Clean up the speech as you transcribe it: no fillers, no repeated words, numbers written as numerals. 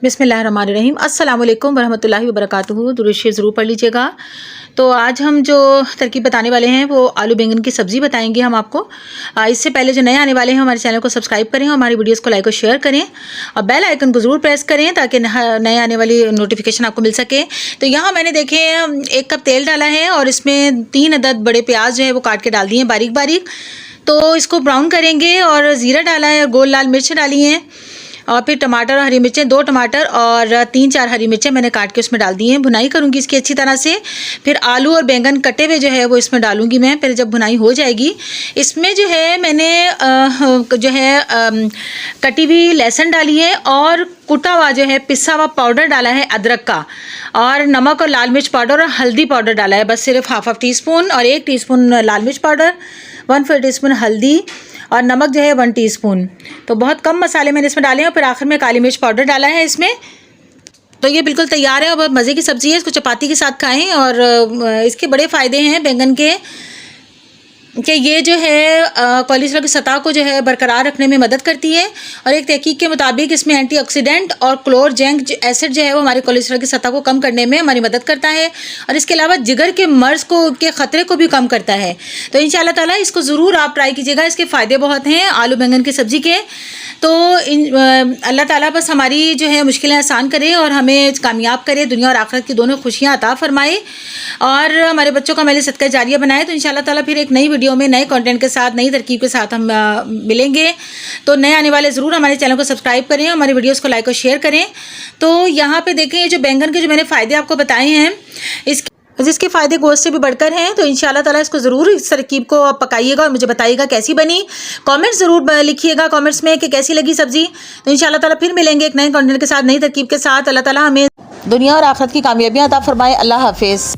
बिस्मिल्लाहिर्रहमानिर्रहीम। अस्सलाम वालेकुम वरहमतुल्लाहि वबरकातुहू। दुरूद शरीफ ज़रूर पढ़ लीजिएगा। तो आज हम जो तरकीब बताने वाले हैं वो आलू बैंगन की सब्ज़ी बताएंगे हम आपको। इससे पहले जो नए आने वाले हैं हमारे चैनल को सब्सक्राइब करें और हमारी वीडियोस को लाइक और शेयर करें और बेल आइकन को ज़रूर प्रेस करें ताकि नए आने वाली नोटिफिकेशन आपको मिल सके। तो यहाँ मैंने देखे 1 कप तेल डाला है और इसमें 3 अदद बड़े प्याज जो है वो काट के डाल दिए हैं बारीक बारीक। तो इसको ब्राउन करेंगे और ज़ीरा डाला है और गोल लाल मिर्च डाली हैं और फिर टमाटर और हरी मिर्चें 2 टमाटर और 3-4 हरी मिर्चें मैंने काट के उसमें डाल दी हैं। भुनाई करूँगी इसकी अच्छी तरह से। फिर आलू और बैंगन कटे हुए जो है वो इसमें डालूँगी मैं। फिर जब भुनाई हो जाएगी इसमें जो है मैंने कटी हुई लहसुन डाली है और कुटा हुआ जो है पिसा हुआ पाउडर डाला है अदरक का, और नमक और लाल मिर्च पाउडर और हल्दी पाउडर डाला है बस सिर्फ हाफ टी स्पून, और 1 टीस्पून लाल मिर्च पाउडर, 1/4 टीस्पून हल्दी और नमक जो है 1 टीस्पून। तो बहुत कम मसाले मैंने इसमें डाले हैं और फिर आखिर में काली मिर्च पाउडर डाला है इसमें। तो ये बिल्कुल तैयार है और बहुत मज़े की सब्ज़ी है। इसको चपाती के साथ खाएं और इसके बड़े फ़ायदे हैं बैंगन के कि ये जो है कोलेस्ट्रॉल की सतह को जो है बरकरार रखने में मदद करती है, और एक तहकीक के मुताबिक इसमें एंटीऑक्सीडेंट और क्लोरजेंक एसिड जो है वो हमारे कोलेस्ट्रॉल की सतह को कम करने में हमारी मदद करता है, और इसके अलावा जिगर के मर्ज़ के ख़तरे को भी कम करता है। तो इंशाल्लाह ताला इसको ज़रूर आप ट्राई कीजिएगा। इसके फ़ायदे बहुत हैं आलू बैंगन की सब्ज़ी के। तो अल्लाह ताला बस हमारी जो है मुश्किलें आसान करे और हमें कामयाब करे, दुनिया और आखिरत की दोनों खुशियाँ अता फरमाए और हमारे बच्चों का मेरे सदका जारिया बनाए। तो इंशाल्लाह ताला फिर एक नई वीडियो में नए कंटेंट के साथ नई तरकीब के साथ हम मिलेंगे। तो नए आने वाले ज़रूर हमारे चैनल को सब्सक्राइब करें, हमारी वीडियोस को लाइक और शेयर करें। तो यहाँ पे देखें ये जो बैंगन के जो मैंने फ़ायदे आपको बताए हैं जिसके फ़ायदे गोश्त से भी बढ़कर हैं। तो इंशाल्लाह ताला इसको ज़रूर इस तरकीब को आप पकाइएगा और मुझे बताइएगा कैसी बनी। कमेंट ज़रूर लिखिएगा कमेंट्स में कि कैसी लगी सब्ज़ी। तो इंशाल्लाह ताला फिर मिलेंगे एक नए कंटेंट के साथ नई तरकीब के साथ। अल्लाह ताला हमें दुनिया और आखिरत की कामयाबियाँ अता फरमाए। अल्लाह हाफिज़।